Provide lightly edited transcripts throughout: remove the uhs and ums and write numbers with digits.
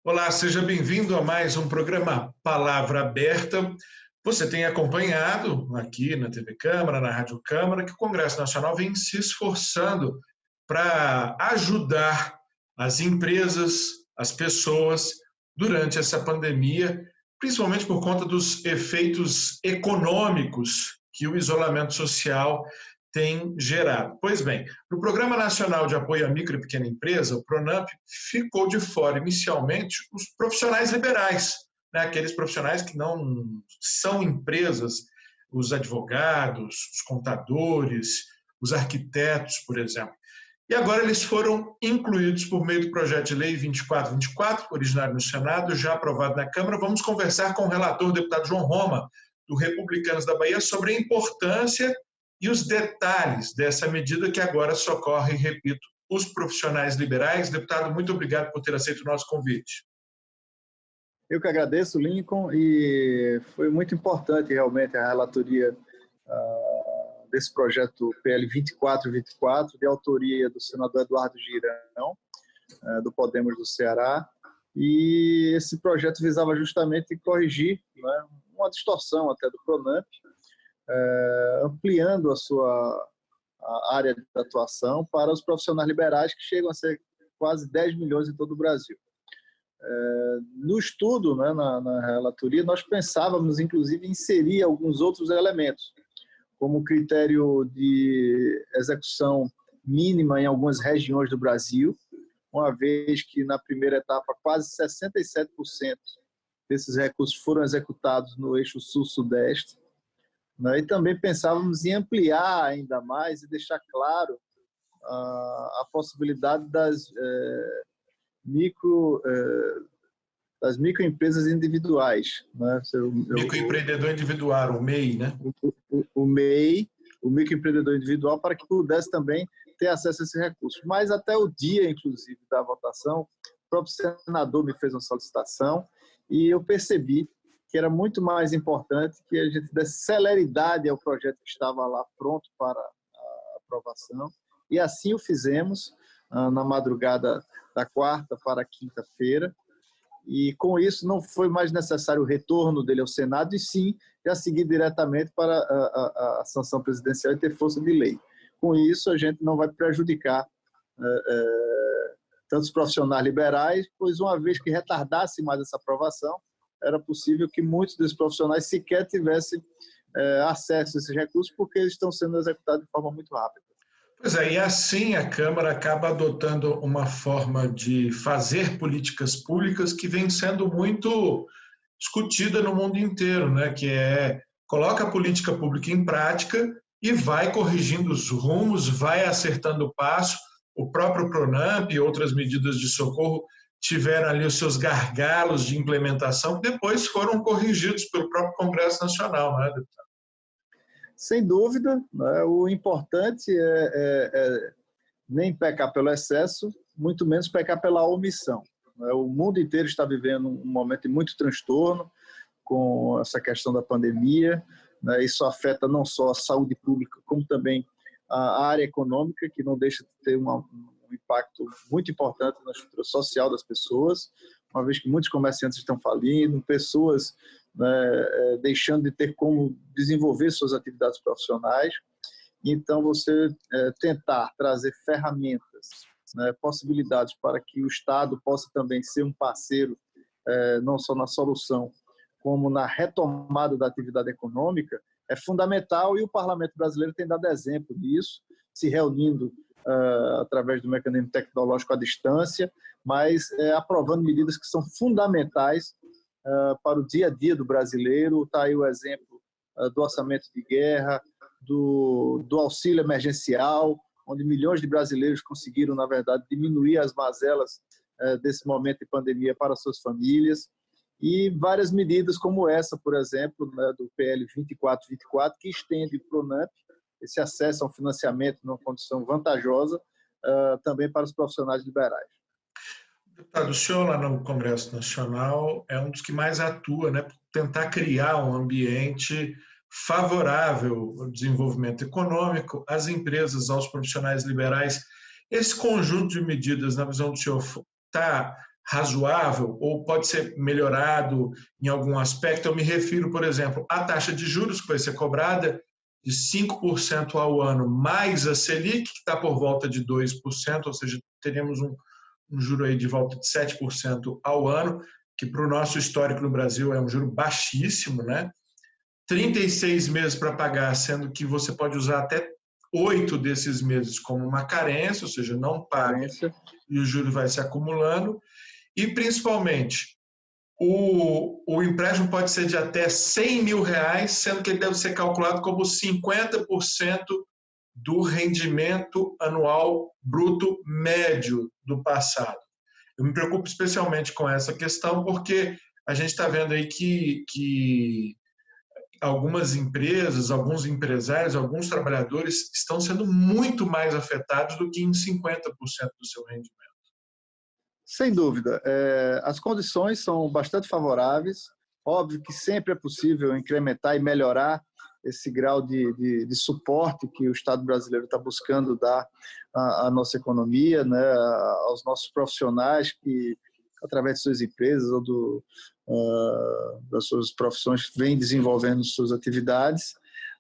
Olá, seja bem-vindo a mais um programa Palavra Aberta. Você tem acompanhado aqui na TV Câmara, na Rádio Câmara, que o Congresso Nacional vem se esforçando para ajudar as empresas, as pessoas, durante essa pandemia, principalmente por conta dos efeitos econômicos que o isolamento social tem gerado. Pois bem, no Programa Nacional de Apoio à Micro e Pequena Empresa, o PRONAMP, ficou de fora inicialmente os profissionais liberais, né? Aqueles profissionais que não são empresas, os advogados, os contadores, os arquitetos, por exemplo. E agora eles foram incluídos por meio do projeto de lei 2424, originário no Senado, já aprovado na Câmara. Vamos conversar com o relator, o deputado João Roma, do Republicanos da Bahia, sobre a importância e os detalhes dessa medida que agora socorre, repito, os profissionais liberais. Deputado, muito obrigado por ter aceito o nosso convite. Eu que agradeço, Lincoln, e foi muito importante realmente a relatoria desse projeto PL 2424, de autoria do senador Eduardo Girão, do Podemos do Ceará, e esse projeto visava justamente corrigir, né, uma distorção até do PRONAMP, ampliando a área de atuação para os profissionais liberais, que chegam a ser quase 10 milhões em todo o Brasil. No estudo, né, na relatoria, nós pensávamos, inclusive, em inserir alguns outros elementos, como critério de execução mínima em algumas regiões do Brasil, uma vez que, na primeira etapa, quase 67% desses recursos foram executados no eixo sul-sudeste. E também pensávamos em ampliar ainda mais e deixar claro a possibilidade das microempresas individuais. Né? Microempreendedor individual, o MEI, né? O MEI, o microempreendedor individual, para que pudesse também ter acesso a esses recursos. Mas até o dia, inclusive, da votação, o próprio senador me fez uma solicitação e eu percebi que era muito mais importante que a gente desse celeridade ao projeto que estava lá pronto para a aprovação, e assim o fizemos na madrugada da quarta para a quinta-feira, e com isso não foi mais necessário o retorno dele ao Senado, e sim já seguir diretamente para a sanção presidencial e ter força de lei. Com isso, a gente não vai prejudicar tanto os profissionais liberais, pois uma vez que retardasse mais essa aprovação, era possível que muitos desses profissionais sequer tivessem acesso a esses recursos, porque eles estão sendo executados de forma muito rápida. Pois é, e assim a Câmara acaba adotando uma forma de fazer políticas públicas que vem sendo muito discutida no mundo inteiro, né? Que coloca a política pública em prática e vai corrigindo os rumos, vai acertando o passo. O próprio PRONAMP e outras medidas de socorro tiveram ali os seus gargalos de implementação, que depois foram corrigidos pelo próprio Congresso Nacional, né, deputado? Sem dúvida, né, o importante é nem pecar pelo excesso, muito menos pecar pela omissão. Né? O mundo inteiro está vivendo um momento de muito transtorno com essa questão da pandemia, né? Isso afeta não só a saúde pública, como também a área econômica, que não deixa de ter um impacto muito importante na estrutura social das pessoas, uma vez que muitos comerciantes estão falindo, pessoas, né, deixando de ter como desenvolver suas atividades profissionais. Então, você tentar trazer ferramentas, né, possibilidades para que o Estado possa também ser um parceiro, não só na solução, como na retomada da atividade econômica, é fundamental, e o Parlamento brasileiro tem dado exemplo disso, se reunindo através do mecanismo tecnológico à distância, mas aprovando medidas que são fundamentais para o dia a dia do brasileiro. Está aí o exemplo do orçamento de guerra, do auxílio emergencial, onde milhões de brasileiros conseguiram, na verdade, diminuir as mazelas desse momento de pandemia para suas famílias, e várias medidas como essa, por exemplo, né, do PL 2424, que estende para o PRONAMP esse acesso ao financiamento numa condição vantajosa também para os profissionais liberais. Deputado, o senhor lá no Congresso Nacional é um dos que mais atua, né, por tentar criar um ambiente favorável ao desenvolvimento econômico, às empresas, aos profissionais liberais. Esse conjunto de medidas, na visão do senhor, está razoável ou pode ser melhorado em algum aspecto? Eu me refiro, por exemplo, à taxa de juros que vai ser cobrada de 5% ao ano, mais a Selic, que está por volta de 2%, ou seja, teremos um juro aí de volta de 7% ao ano, que para o nosso histórico no Brasil é um juro baixíssimo, né? 36 meses para pagar, sendo que você pode usar até 8 desses meses como uma carência, ou seja, não paga e o juro vai se acumulando. E, principalmente, o empréstimo pode ser de até R$100 mil, sendo que ele deve ser calculado como 50% do rendimento anual bruto médio do passado. Eu me preocupo especialmente com essa questão porque a gente está vendo aí que algumas empresas, alguns empresários, alguns trabalhadores estão sendo muito mais afetados do que em 50% do seu rendimento. Sem dúvida. As condições são bastante favoráveis. Óbvio que sempre é possível incrementar e melhorar esse grau de suporte que o Estado brasileiro está buscando dar à nossa economia, né, aos nossos profissionais que, através de suas empresas ou das suas profissões, vêm desenvolvendo suas atividades,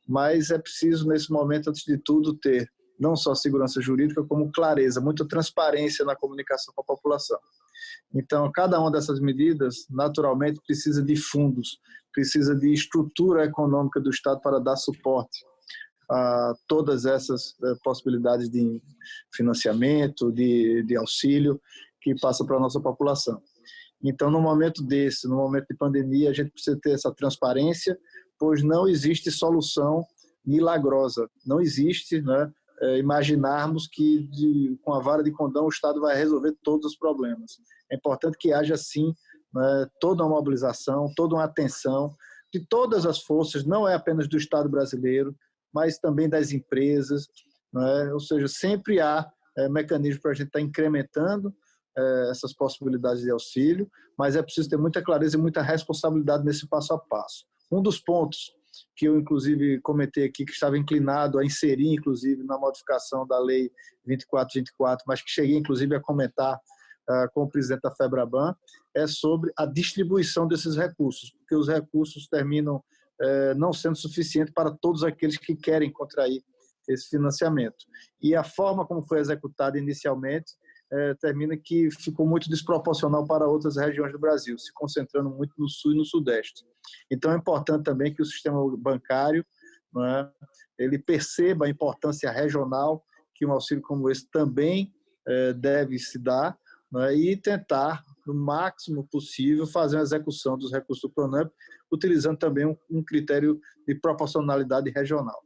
mas é preciso, nesse momento, antes de tudo, ter não só segurança jurídica, como clareza, muita transparência na comunicação com a população. Então, cada uma dessas medidas, naturalmente, precisa de fundos, precisa de estrutura econômica do Estado para dar suporte a todas essas possibilidades de financiamento, de auxílio que passa para a nossa população. Então, no momento desse, no momento de pandemia, a gente precisa ter essa transparência, pois não existe solução milagrosa, não existe, né, imaginarmos que com a vara de condão o Estado vai resolver todos os problemas. É importante que haja, sim, né, toda uma mobilização, toda uma atenção de todas as forças, não é apenas do Estado brasileiro, mas também das empresas, né? Ou seja, sempre há mecanismos para a gente estar incrementando essas possibilidades de auxílio, mas é preciso ter muita clareza e muita responsabilidade nesse passo a passo. Um dos pontos que eu, inclusive, comentei aqui, que estava inclinado a inserir, inclusive, na modificação da Lei 2424, mas que cheguei, inclusive, a comentar com o presidente da FEBRABAN, é sobre a distribuição desses recursos, porque os recursos terminam não sendo suficientes para todos aqueles que querem contrair esse financiamento. E a forma como foi executada inicialmente termina que ficou muito desproporcional para outras regiões do Brasil, se concentrando muito no Sul e no Sudeste. Então é importante também que o sistema bancário, né, ele perceba a importância regional que um auxílio como esse também deve se dar, né, e tentar, no máximo possível, fazer a execução dos recursos do PRONAMP, utilizando também um critério de proporcionalidade regional.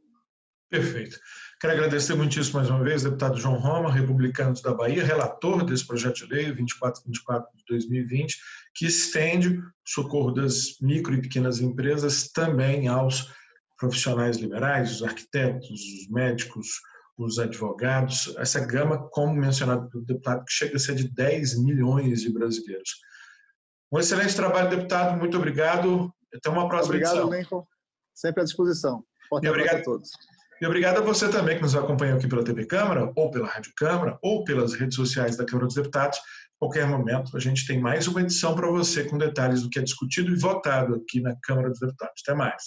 Perfeito. Quero agradecer muitíssimo mais uma vez, deputado João Roma, Republicanos da Bahia, relator desse projeto de lei 2424 de 2020, que estende o socorro das micro e pequenas empresas também aos profissionais liberais, os arquitetos, os médicos, os advogados, essa gama, como mencionado pelo deputado, que chega a ser de 10 milhões de brasileiros. Um excelente trabalho, deputado, muito obrigado. Até uma próxima edição. Obrigado, Lincoln. Sempre à disposição. Forte abraço a todos. E obrigado a você também que nos acompanhou aqui pela TV Câmara, ou pela Rádio Câmara, ou pelas redes sociais da Câmara dos Deputados. A qualquer momento, a gente tem mais uma edição para você com detalhes do que é discutido e votado aqui na Câmara dos Deputados. Até mais.